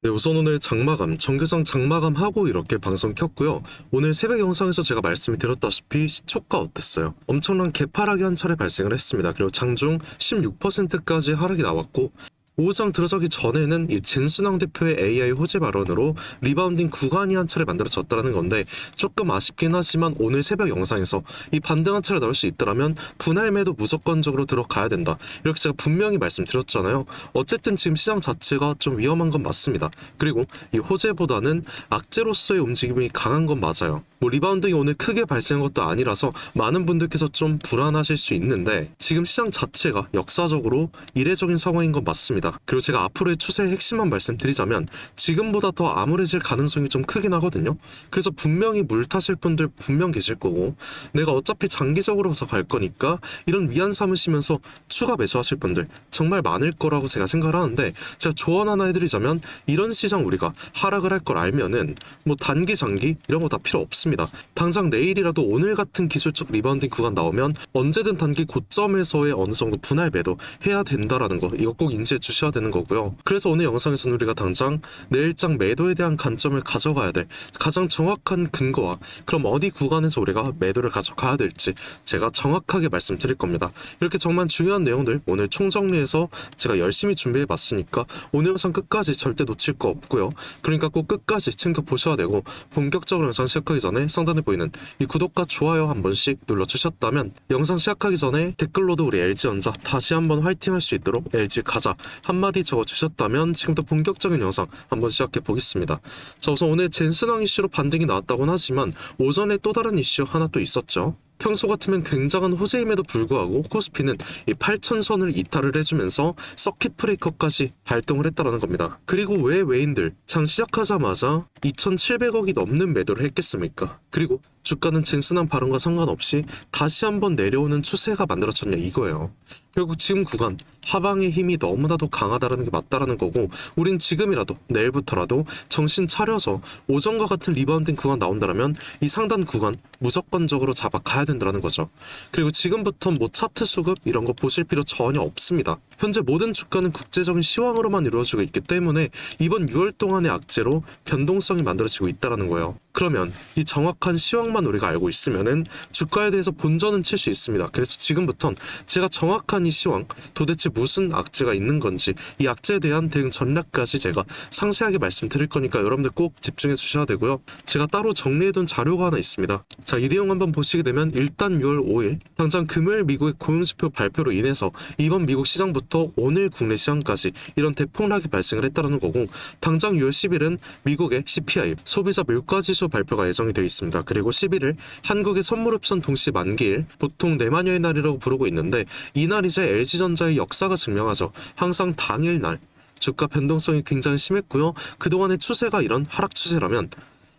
네, 우선 오늘 장마감, 정규장 장마감하고 이렇게 방송 켰고요. 오늘 새벽 영상에서 제가 말씀을 드렸다시피 시초가 어땠어요? 엄청난 개파락이 한 차례 발생을 했습니다. 그리고 장중 16%까지 하락이 나왔고, 오후장 들어서기 전에는 이 젠순왕 대표의 AI 호재 발언으로 리바운딩 구간이 한 차례 만들어졌다는 건데, 조금 아쉽긴 하지만 오늘 새벽 영상에서 이 반등 한 차례 나올 수 있더라면 분할 매도 무조건적으로 들어가야 된다, 이렇게 제가 분명히 말씀드렸잖아요. 어쨌든 지금 시장 자체가 좀 위험한 건 맞습니다. 그리고 이 호재보다는 악재로서의 움직임이 강한 건 맞아요. 뭐 리바운딩이 오늘 크게 발생한 것도 아니라서 많은 분들께서 좀 불안하실 수 있는데, 지금 시장 자체가 역사적으로 이례적인 상황인 건 맞습니다. 그리고 제가 앞으로의 추세의 핵심만 말씀드리자면 지금보다 더 암울해질 가능성이 좀 크긴 하거든요. 그래서 분명히 물 타실 분들 분명 계실 거고, 내가 어차피 장기적으로서 갈 거니까 이런 위안 삼으시면서 추가 매수하실 분들 정말 많을 거라고 제가 생각을 하는데, 제가 조언 하나 해드리자면 이런 시장 우리가 하락을 할 걸 알면은 뭐 단기 장기 이런 거 다 필요 없습니다. 당장 내일이라도 오늘 같은 기술적 리바운딩 구간 나오면 언제든 단기 고점에서의 어느 정도 분할 매도 해야 된다라는 거, 이거 꼭 인지해 주셔야 되는 거고요. 그래서 오늘 영상에서는 우리가 당장 내일장 매도에 대한 관점을 가져가야 될 가장 정확한 근거와, 그럼 어디 구간에서 우리가 매도를 가져가야 될지 제가 정확하게 말씀드릴 겁니다. 이렇게 정말 중요한 내용들 오늘 총정리해서 제가 열심히 준비해 봤으니까 오늘 영상 끝까지 절대 놓칠 거 없고요. 그러니까 꼭 끝까지 챙겨 보셔야 되고, 본격적으로 영상 시작하기 전에 상단에 보이는 이 구독과 좋아요 한 번씩 눌러주셨다면, 영상 시작하기 전에 댓글로도 우리 LG전자 다시 한번 화이팅 할 수 있도록 LG 가자 한마디 적어주셨다면 지금부터 본격적인 영상 한번 시작해 보겠습니다. 자, 우선 오늘 젠슨왕 이슈로 반등이 나왔다고는 하지만 오전에 또 다른 이슈 하나 또 있었죠. 평소 같으면 굉장한 호재임에도 불구하고 코스피는 이 8,000선을 이탈을 해주면서 서킷 브레이커까지 발동을 했다는 겁니다. 그리고 왜 외인들 장 시작하자마자 2,700억이 넘는 매도를 했겠습니까? 그리고 주가는 젠슨왕 발언과 상관없이 다시 한번 내려오는 추세가 만들어졌냐 이거예요. 결국 지금 구간 하방의 힘이 너무나도 강하다는 게 맞다라는 거고, 우린 지금이라도 내일부터라도 정신 차려서 오전과 같은 리바운딩 구간 나온다면 이 상단 구간 무조건적으로 잡아가야 된다는 거죠. 그리고 지금부터 뭐 차트 수급 이런 거 보실 필요 전혀 없습니다. 현재 모든 주가는 국제적인 시황으로만 이루어지고 있기 때문에 이번 6월 동안의 악재로 변동성이 만들어지고 있다는 거예요. 그러면 이 정확한 시황만 우리가 알고 있으면은 주가에 대해서 본전은 칠 수 있습니다. 그래서 지금부턴 제가 정확한 이 시황, 도대체 무슨 악재가 있는 건지, 이 악재에 대한 대응 전략까지 제가 상세하게 말씀드릴 거니까 여러분들 꼭 집중해 주셔야 되고요. 제가 따로 정리해둔 자료가 하나 있습니다. 자, 이 내용 한번 보시게 되면 일단 6월 5일 당장 금요일 미국의 고용지표 발표로 인해서 이번 미국 시장부터 오늘 국내 시장까지 이런 대폭락이 발생을 했다는 거고, 당장 6월 10일은 미국의 CPI 소비자 물가지수 발표가 예정이 되어 있습니다. 그리고 11일 한국의 선물옵션 동시 만기일, 보통 내마녀의 날이라고 부르고 있는데 이날 이제 LG전자의 역사가 증명하죠. 항상 당일날 주가 변동성이 굉장히 심했고요. 그동안의 추세가 이런 하락 추세라면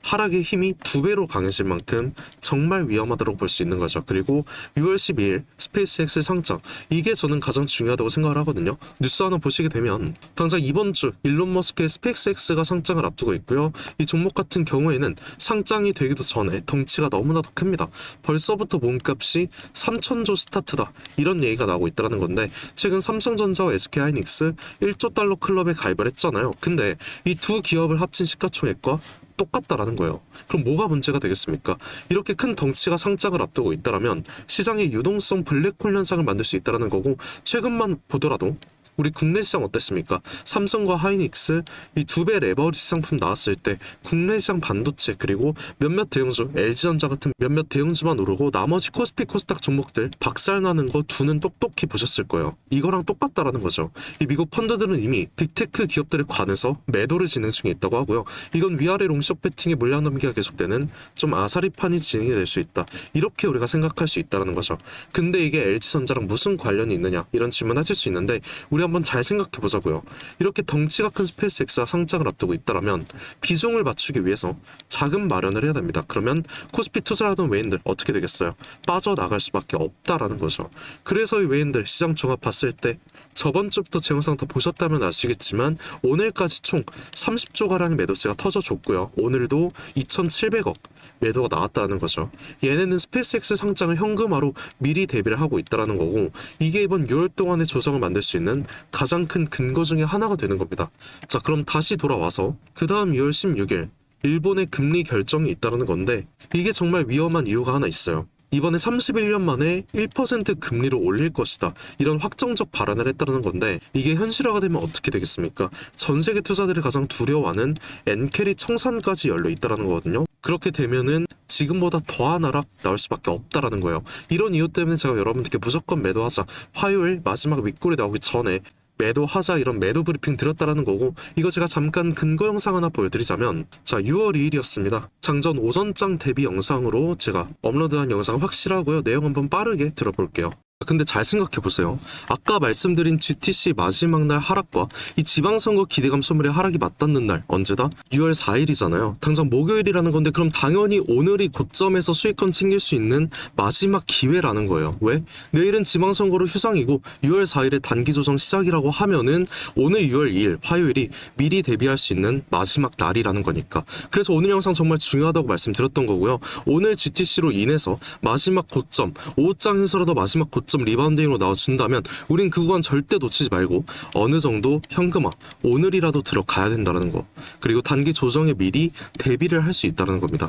하락의 힘이 2배로 강해질 만큼 정말 위험하다고 볼 수 있는 거죠. 그리고 6월 12일 스페이스X 상장, 이게 저는 가장 중요하다고 생각을 하거든요. 뉴스 하나 보시게 되면 당장 이번 주 일론 머스크의 스페이스X가 상장을 앞두고 있고요. 이 종목 같은 경우에는 상장이 되기도 전에 덩치가 너무나도 큽니다. 벌써부터 몸값이 3,000조 스타트다, 이런 얘기가 나오고 있다는 건데, 최근 삼성전자와 SK하이닉스 1조 달러 클럽에 가입을 했잖아요. 근데 이 두 기업을 합친 시가총액과 똑같다라는 거예요. 그럼 뭐가 문제가 되겠습니까? 이렇게 큰 덩치가 상장을 앞두고 있다라면 시장의 유동성 블랙홀 현상을 만들 수 있다라는 거고, 최근만 보더라도 우리 국내 시장 어땠습니까? 삼성과 하이닉스 이 2배 레버리지 상품 나왔을 때 국내 시장 반도체 그리고 몇몇 대형주, LG전자 같은 몇몇 대형주만 오르고 나머지 코스피 코스닥 종목들 박살나는 거 두 눈 똑똑히 보셨을 거예요. 이거랑 똑같다라는 거죠. 이 미국 펀드들은 이미 빅테크 기업들에 관해서 매도를 진행 중에 있다고 하고요. 이건 위아래 롱숏 배팅의 물량 넘기가 계속되는 좀 아사리판이 진행이 될 수 있다, 이렇게 우리가 생각할 수 있다는 거죠. 근데 이게 LG전자랑 무슨 관련이 있느냐, 이런 질문 하실 수 있는데 우리 한번 잘 생각해 보자고요. 이렇게 덩치가 큰 스페이스X가 상장을 앞두고 있다라면 비중을 맞추기 위해서 자금 마련을 해야 됩니다. 그러면 코스피 투자를 하던 외인들 어떻게 되겠어요? 빠져나갈 수밖에 없다라는 거죠. 그래서 이 외인들 시장 종합 봤을 때 저번 주부터 제 영상 다 보셨다면 아시겠지만 오늘까지 총 30조가량의 매도세가 터져줬고요. 오늘도 2,700억, 매도가 나왔다는 거죠. 얘네는 스페이스X 상장을 현금화로 미리 대비를 하고 있다는 거고, 이게 이번 6월 동안의 조정을 만들 수 있는 가장 큰 근거 중에 하나가 되는 겁니다. 자, 그럼 다시 돌아와서 그 다음 6월 16일 일본의 금리 결정이 있다는 건데, 이게 정말 위험한 이유가 하나 있어요. 이번에 31년 만에 1% 금리로 올릴 것이다, 이런 확정적 발언을 했다는 건데, 이게 현실화가 되면 어떻게 되겠습니까? 전 세계 투자들이 가장 두려워하는 엔캐리 청산까지 열려 있다는 거거든요. 그렇게 되면은 지금보다 더한 하락 나올 수밖에 없다라는 거예요. 이런 이유 때문에 제가 여러분들께 무조건 매도하자, 화요일 마지막 윗골이 나오기 전에 매도하자, 이런 매도 브리핑 드렸다라는 거고, 이거 제가 잠깐 근거 영상 하나 보여드리자면, 자, 6월 2일이었습니다. 장전 오전장 대비 영상으로 제가 업로드한 영상 확실하고요. 내용 한번 빠르게 들어볼게요. 근데 잘 생각해보세요. 아까 말씀드린 GTC 마지막 날 하락과 이 지방선거 기대감 소멸의 하락이 맞닿는 날 언제다? 6월 4일이잖아요. 당장 목요일이라는 건데, 그럼 당연히 오늘이 고점에서 수익권 챙길 수 있는 마지막 기회라는 거예요. 왜? 내일은 지방선거로 휴장이고 6월 4일에 단기 조정 시작이라고 하면은 오늘 6월 2일 화요일이 미리 대비할 수 있는 마지막 날이라는 거니까. 그래서 오늘 영상 정말 중요하다고 말씀드렸던 거고요. 오늘 GTC로 인해서 마지막 고점, 5장에서라도 마지막 고점 리바운딩으로 나와준다면 우린 그 구간 절대 놓치지 말고 어느 정도 현금화 오늘이라도 들어가야 된다는 거, 그리고 단기 조정에 미리 대비를 할 수 있다는 겁니다.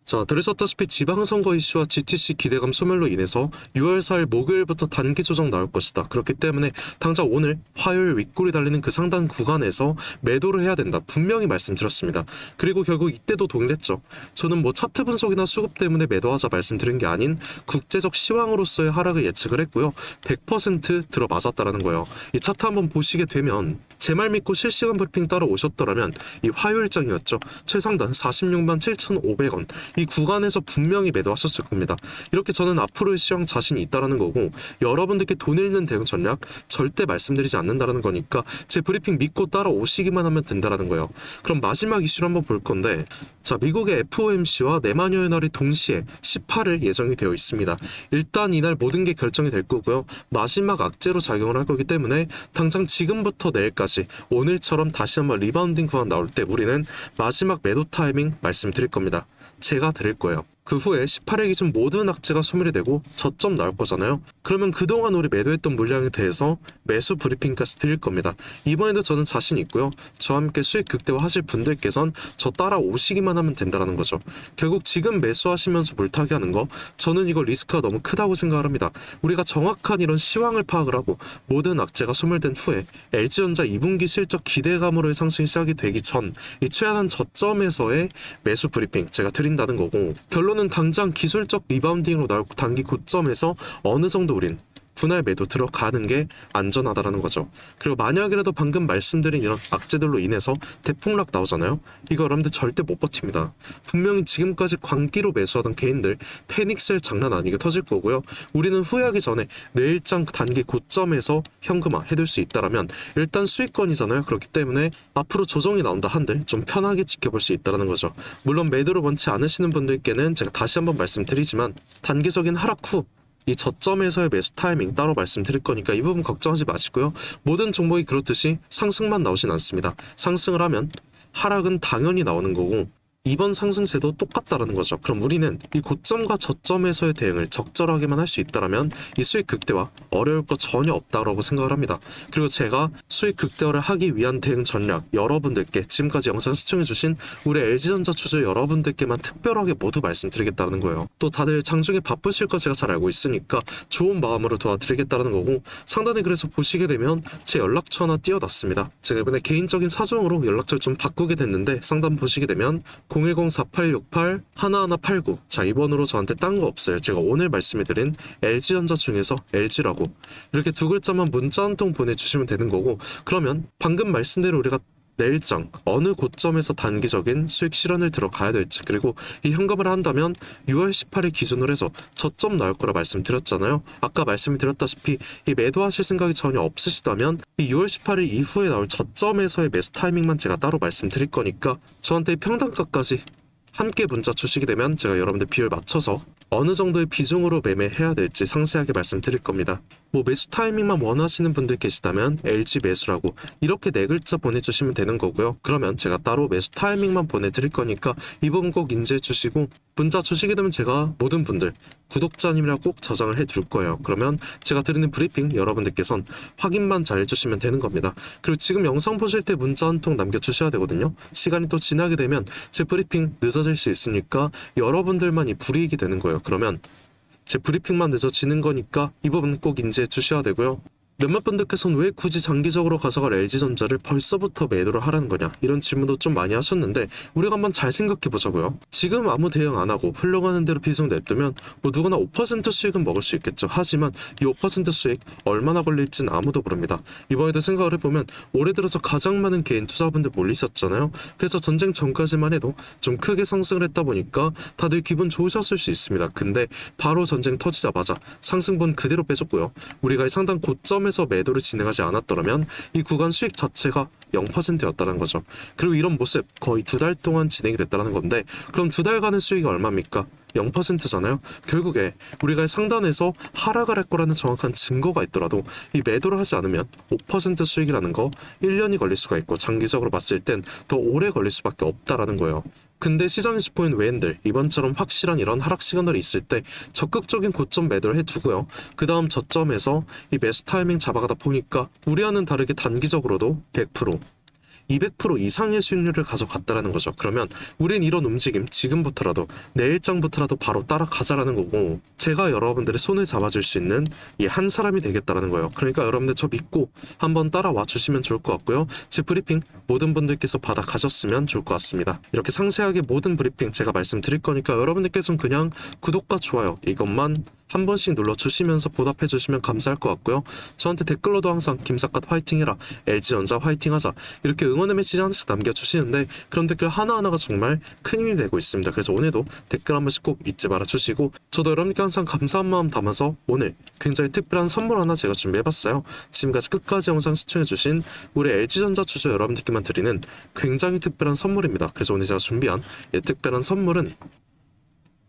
자, 들으셨다시피 지방선거 이슈와 GTC 기대감 소멸로 인해서 6월 4일 목요일부터 단기 조정 나올 것이다. 그렇기 때문에 당장 오늘 화요일 윗골이 달리는 그 상단 구간에서 매도를 해야 된다, 분명히 말씀드렸습니다. 그리고 결국 이때도 동일했죠. 저는 뭐 차트 분석이나 수급 때문에 매도하자 말씀드린 게 아닌 국제적 시황으로서의 하락을 예측을 했고요. 100% 들어맞았다라는 거예요. 이 차트 한번 보시게 되면, 제 말 믿고 실시간 브리핑 따라 오셨더라면 이 화요일장이었죠. 최상단 46만 7,500원, 이 구간에서 분명히 매도하셨을 겁니다. 이렇게 저는 앞으로의 시황 자신이 있다라는 거고, 여러분들께 돈 잃는 대응 전략 절대 말씀드리지 않는다라는 거니까 제 브리핑 믿고 따라오시기만 하면 된다라는 거예요. 그럼 마지막 이슈를 한번 볼 건데, 자, 미국의 FOMC와 내마녀의 날이 동시에 18일 예정이 되어 있습니다. 일단 이날 모든 게 결정이 될 거고요. 마지막 악재로 작용을 할 거기 때문에 당장 지금부터 내일까지 오늘처럼 다시 한번 리바운딩 구간 나올 때 우리는 마지막 매도 타이밍 말씀드릴 겁니다. 제가 드릴 거예요. 그 후에 18일 기준 모든 악재가 소멸이 되고 저점 나올 거잖아요. 그러면 그동안 우리 매도했던 물량에 대해서 매수 브리핑까지 드릴 겁니다. 이번에도 저는 자신 있고요. 저와 함께 수익 극대화 하실 분들께선 저 따라오시기만 하면 된다는 거죠. 결국 지금 매수하시면서 물타기 하는 거, 저는 이거 리스크가 너무 크다고 생각을 합니다. 우리가 정확한 이런 시황을 파악을 하고 모든 악재가 소멸된 후에 LG전자 2분기 실적 기대감으로의 상승이 시작이 되기 전 이 최하단 저점에서의 매수 브리핑 제가 드린다는 거고, 결론은 당장 기술적 리바운딩으로 나올 단기 고점에서 어느 정도 우린 분할 매도 들어가는 게 안전하다라는 거죠. 그리고 만약이라도 방금 말씀드린 이런 악재들로 인해서 대폭락 나오잖아요. 이거 여러분들 절대 못 버팁니다. 분명히 지금까지 광기로 매수하던 개인들 패닉셀 장난 아니게 터질 거고요. 우리는 후회하기 전에 내일장 단기 고점에서 현금화 해둘 수 있다라면 일단 수익권이잖아요. 그렇기 때문에 앞으로 조정이 나온다 한들 좀 편하게 지켜볼 수 있다는 거죠. 물론 매도를 원치 않으시는 분들께는 제가 다시 한번 말씀드리지만, 단기적인 하락 후 이 저점에서의 매수 타이밍 따로 말씀드릴 거니까 이 부분 걱정하지 마시고요. 모든 종목이 그렇듯이 상승만 나오진 않습니다. 상승을 하면 하락은 당연히 나오는 거고, 이번 상승세도 똑같다라는 거죠. 그럼 우리는 이 고점과 저점에서의 대응을 적절하게만 할 수 있다라면 이 수익 극대화 어려울 거 전혀 없다라고 생각을 합니다. 그리고 제가 수익 극대화를 하기 위한 대응 전략 여러분들께, 지금까지 영상 시청해주신 우리 LG전자 주주 여러분들께만 특별하게 모두 말씀드리겠다는 거예요. 또 다들 장중에 바쁘실 거 제가 잘 알고 있으니까 좋은 마음으로 도와드리겠다는 거고, 상단에 그래서 보시게 되면 제 연락처 하나 띄워놨습니다. 제가 이번에 개인적인 사정으로 연락처를 좀 바꾸게 됐는데, 상단 보시게 되면 010-4868-1189, 자, 이번으로 저한테 딴 거 없어요. 제가 오늘 말씀해드린 LG전자 중에서 LG라고 이렇게 두 글자만 문자 한 통 보내주시면 되는 거고, 그러면 방금 말씀대로 우리가 내일장 어느 고점에서 단기적인 수익 실현을 들어가야 될지, 그리고 이 현금을 한다면 6월 18일 기준으로 해서 저점 나올 거라 말씀드렸잖아요. 아까 말씀을 드렸다시피 이 매도하실 생각이 전혀 없으시다면 이 6월 18일 이후에 나올 저점에서의 매수 타이밍만 제가 따로 말씀드릴 거니까 저한테 평단가까지 함께 문자 주시게 되면 제가 여러분들 비율 맞춰서 어느 정도의 비중으로 매매해야 될지 상세하게 말씀드릴 겁니다. 뭐 매수 타이밍만 원하시는 분들 계시다면 LG 매수라고 이렇게 네 글자 보내주시면 되는 거고요. 그러면 제가 따로 매수 타이밍만 보내드릴 거니까 이 부분 꼭 인지해 주시고, 문자 주시게 되면 제가 모든 분들 구독자님이라 꼭 저장을 해둘 거예요. 그러면 제가 드리는 브리핑 여러분들께선 확인만 잘 해주시면 되는 겁니다. 그리고 지금 영상 보실 때 문자 한 통 남겨주셔야 되거든요. 시간이 또 지나게 되면 제 브리핑 늦어질 수 있으니까 여러분들만이 불이익이 되는 거예요. 그러면 제 브리핑만 늦어지는 거니까 이 부분 꼭 인지해 주셔야 되고요. 몇몇 분들께서는 왜 굳이 장기적으로 가져갈 LG전자를 벌써부터 매도를 하라는 거냐, 이런 질문도 좀 많이 하셨는데, 우리가 한번 잘 생각해 보자고요. 지금 아무 대응 안 하고 흘러가는 대로 비중 냅두면 뭐 누구나 5% 수익은 먹을 수 있겠죠. 하지만 이 5% 수익 얼마나 걸릴진 아무도 모릅니다. 이번에도 생각을 해보면 올해 들어서 가장 많은 개인 투자분들 몰리셨잖아요. 그래서 전쟁 전까지만 해도 좀 크게 상승을 했다 보니까 다들 기분 좋으셨을 수 있습니다. 근데 바로 전쟁 터지자마자 상승분 그대로 빼줬고요. 우리가 이 상당 고점 에서 매도를 진행하지 않았더라면 이 구간 수익 자체가 0%였다는 거죠. 그리고 이런 모습 거의 2달 동안 진행이 됐다는 건데, 그럼 2달간의 수익이 얼마입니까? 0%잖아요. 결국에 우리가 상단에서 하락을 할 거라는 정확한 증거가 있더라도 이 매도를 하지 않으면 5% 수익이라는 거 1년이 걸릴 수가 있고, 장기적으로 봤을 땐 더 오래 걸릴 수밖에 없다라는 거예요. 근데 시장의 지표인 외인들 이번처럼 확실한 이런 하락 시그널이 있을 때 적극적인 고점 매도를 해두고요. 그 다음 저점에서 이 매수 타이밍 잡아가다 보니까 우리와는 다르게 단기적으로도 100%, 200% 이상의 수익률을 가져갔다라는 거죠. 그러면 우린 이런 움직임 지금부터라도, 내일장부터라도 바로 따라가자라는 거고, 제가 여러분들의 손을 잡아줄 수 있는 이 한 사람이 되겠다라는 거예요. 그러니까 여러분들 저 믿고 한번 따라와 주시면 좋을 것 같고요. 제 브리핑 모든 분들께서 받아 가셨으면 좋을 것 같습니다. 이렇게 상세하게 모든 브리핑 제가 말씀드릴 거니까 여러분들께서는 그냥 구독과 좋아요 이것만 한 번씩 눌러주시면서 보답해 주시면 감사할 것 같고요. 저한테 댓글로도 항상 김삿갓 화이팅해라, LG전자 화이팅하자, 이렇게 응원의 메시지 하나씩 남겨주시는데, 그런 댓글 하나하나가 정말 큰 힘이 되고 있습니다. 그래서 오늘도 댓글 한 번씩 꼭 잊지 말아주시고, 저도 여러분께 항상 감사한 마음 담아서 오늘 굉장히 특별한 선물 하나 제가 준비해봤어요. 지금까지 끝까지 영상 시청해주신 우리 LG전자 주주 여러분들께만 드리는 굉장히 특별한 선물입니다. 그래서 오늘 제가 준비한 이 특별한 선물은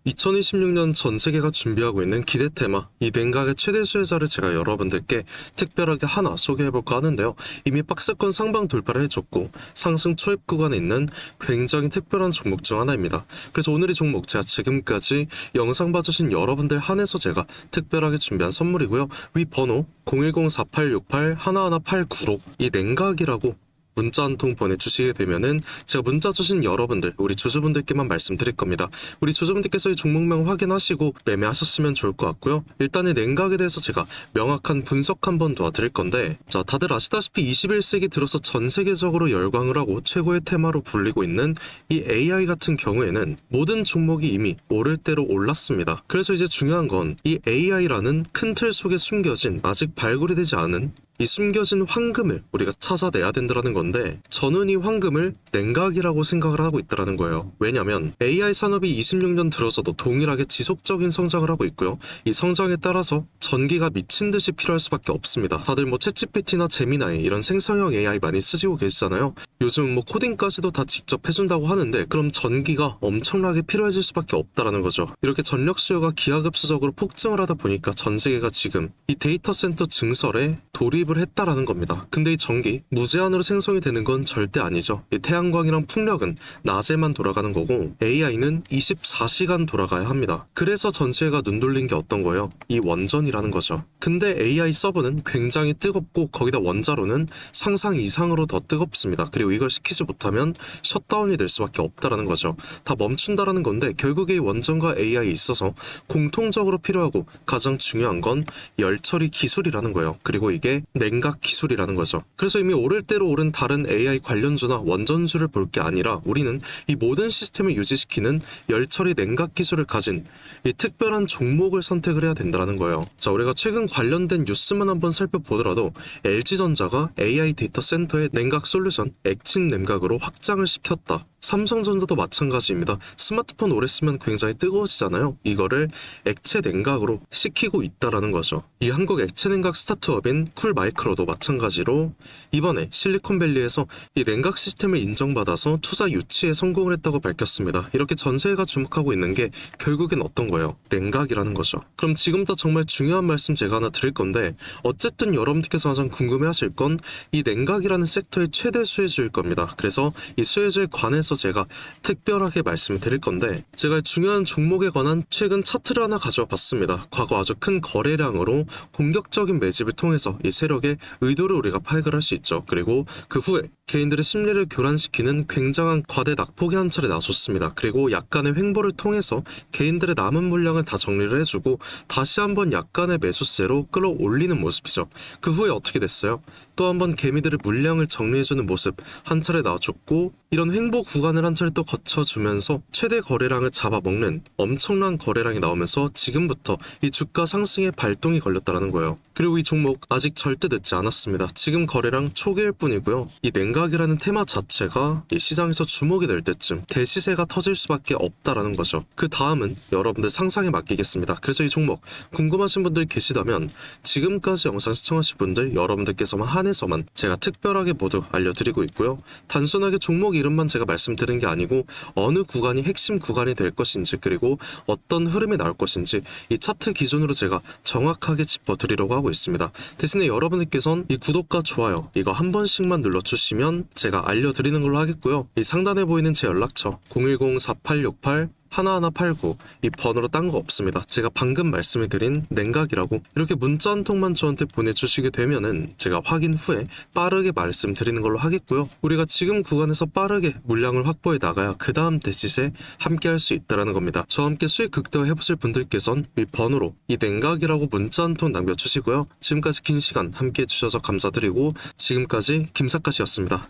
2026년 전 세계가 준비하고 있는 기대 테마, 이 냉각의 최대 수혜자를 제가 여러분들께 특별하게 하나 소개해볼까 하는데요. 이미 박스권 상방 돌파를 해줬고 상승 초입 구간에 있는 굉장히 특별한 종목 중 하나입니다. 그래서 오늘 이 종목 제가 지금까지 영상 봐주신 여러분들 한해서 제가 특별하게 준비한 선물이고요. 위 번호 010-4868-1189로 이 냉각이라고 문자 한 통 보내주시게 되면은 제가 문자 주신 여러분들, 우리 주주분들께만 말씀드릴 겁니다. 우리 주주분들께서 이 종목명 확인하시고 매매하셨으면 좋을 것 같고요. 일단은 냉각에 대해서 제가 명확한 분석 한번 도와드릴 건데, 자, 다들 아시다시피 21세기 들어서 전 세계적으로 열광을 하고 최고의 테마로 불리고 있는 이 AI 같은 경우에는 모든 종목이 이미 오를 대로 올랐습니다. 그래서 이제 중요한 건 이 AI라는 큰 틀 속에 숨겨진, 아직 발굴이 되지 않은 이 숨겨진 황금을 우리가 찾아내야 된다는 건데, 저는 이 황금을 냉각이라고 생각을 하고 있다는 거예요. 왜냐면 AI 산업이 26년 들어서도 동일하게 지속적인 성장을 하고 있고요. 이 성장에 따라서 전기가 미친 듯이 필요할 수밖에 없습니다. 다들 뭐 챗GPT나 제미나이 이런 생성형 AI 많이 쓰시고 계시잖아요. 요즘 뭐 코딩까지도 다 직접 해준다고 하는데, 그럼 전기가 엄청나게 필요해질 수밖에 없다라는 거죠. 이렇게 전력 수요가 기하급수적으로 폭증을 하다 보니까 전 세계가 지금 이 데이터 센터 증설에 돌입을 했다라는 겁니다. 근데 이 전기 무제한으로 생성이 되는 건 절대 아니죠. 이 태양광이랑 풍력은 낮에만 돌아가는 거고 AI는 24시간 돌아가야 합니다. 그래서 전 세계가 눈 돌린 게 어떤 거예요? 이 원전이라는 거죠. 근데 AI 서버는 굉장히 뜨겁고 거기다 원자로는 상상 이상으로 더 뜨겁습니다. 그리고 이걸 시키지 못하면 셧다운이 될 수밖에 없다라는 거죠. 다 멈춘다라는 건데, 결국에 이 원전과 AI에 있어서 공통적으로 필요하고 가장 중요한 건 열처리 기술이라는 거예요. 그리고 이게 냉각 기술이라는 거죠. 그래서 이미 오를 대로 오른 다른 AI 관련주나 원전주를 볼 게 아니라 우리는 이 모든 시스템을 유지시키는 열처리 냉각 기술을 가진 이 특별한 종목을 선택을 해야 된다는 거예요. 자, 우리가 최근 관련된 뉴스만 한번 살펴보더라도 LG전자가 AI 데이터 센터의 냉각 솔루션 액친 냉각으로 확장을 시켰다. 삼성전자도 마찬가지입니다. 스마트폰 오래 쓰면 굉장히 뜨거워지잖아요. 이거를 액체 냉각으로 시키고 있다라는 거죠. 이 한국 액체 냉각 스타트업인 쿨마이크로도 마찬가지로 이번에 실리콘밸리에서 이 냉각 시스템을 인정받아서 투자 유치에 성공을 했다고 밝혔습니다. 이렇게 전 세계가 주목하고 있는 게 결국엔 어떤 거예요? 냉각이라는 거죠. 그럼 지금부터 정말 중요한 말씀 제가 하나 드릴 건데, 어쨌든 여러분들께서 가장 궁금해하실 건 이 냉각이라는 섹터의 최대 수혜주일 겁니다. 그래서 이 수혜주에 관해서 제가 특별하게 말씀을 드릴 건데, 제가 중요한 종목에 관한 최근 차트를 하나 가져와 봤습니다. 과거 아주 큰 거래량으로 공격적인 매집을 통해서 이 세력의 의도를 우리가 파악을 할 수 있죠. 그리고 그 후에 개인들의 심리를 교란시키는 굉장한 과대 낙폭이 한 차례 나섰습니다. 그리고 약간의 횡보를 통해서 개인들의 남은 물량을 다 정리를 해주고 다시 한번 약간의 매수세로 끌어올리는 모습이죠. 그 후에 어떻게 됐어요? 또 한번 개미들의 물량을 정리해주는 모습 한 차례 나와줬고, 이런 횡보 구간을 한 차례 또 거쳐주면서 최대 거래량을 잡아먹는 엄청난 거래량이 나오면서 지금부터 이 주가 상승에 발동이 걸렸다는 거예요. 그리고 이 종목 아직 절대 늦지 않았습니다. 지금 거래량 초기일 뿐이고요. 이 냉각이라는 테마 자체가 이 시장에서 주목이 될 때쯤 대시세가 터질 수밖에 없다라는 거죠. 그 다음은 여러분들 상상에 맡기겠습니다. 그래서 이 종목 궁금하신 분들 계시다면 지금까지 영상 시청하신 분들 여러분들께서만 한해서만 제가 특별하게 모두 알려드리고 있고요. 단순하게 종목 이름만 제가 말씀드린 게 아니고 어느 구간이 핵심 구간이 될 것인지, 그리고 어떤 흐름이 나올 것인지 이 차트 기준으로 제가 정확하게 짚어드리려고 하고 있습니다. 대신에 여러분들께서는 이 구독과 좋아요 이거 한 번씩만 눌러주시면 제가 알려드리는 걸로 하겠고요. 이 상단에 보이는 제 연락처 010-4868 1189 이 번호로 딴 거 없습니다. 제가 방금 말씀을 드린 냉각이라고 이렇게 문자 한 통만 저한테 보내주시게 되면은 제가 확인 후에 빠르게 말씀드리는 걸로 하겠고요. 우리가 지금 구간에서 빠르게 물량을 확보해 나가야 그 다음 대시세 함께 할 수 있다는 겁니다. 저와 함께 수익 극대화 해보실 분들께선 이 번호로 이 냉각이라고 문자 한 통 남겨주시고요. 지금까지 긴 시간 함께 해주셔서 감사드리고, 지금까지 김사카시였습니다.